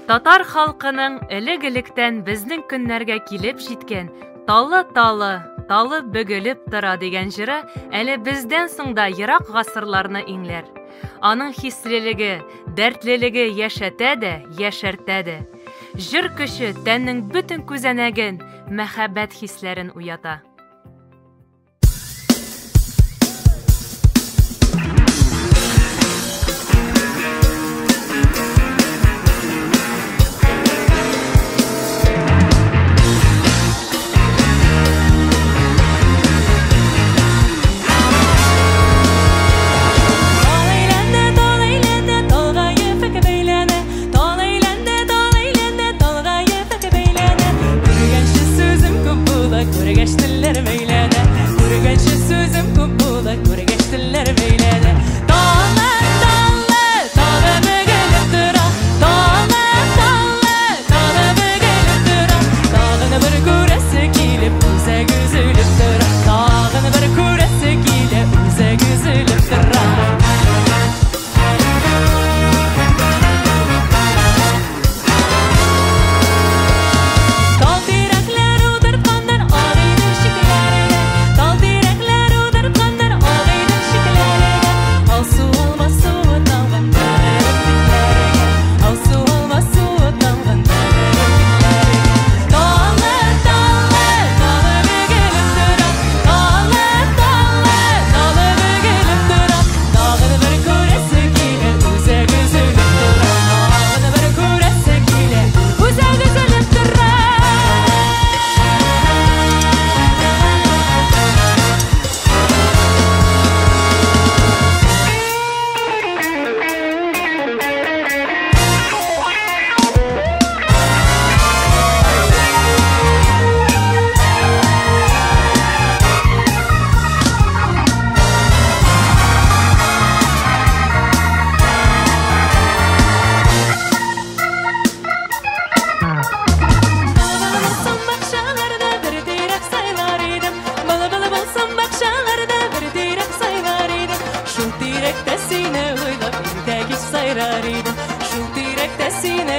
Татар халкының элек-электән безнең көннәргә килеп җиткән талы бөгелеп тора дигән җыры әле бездән соң да ерак гасырларны иңләр. Аның хислелеге, дәртлелеге яшәтә дә, яшәртә дә. Җыр көче тәннең бөтен күзәнәген, мәхәббәт хисләрен уята. Şul direkte sine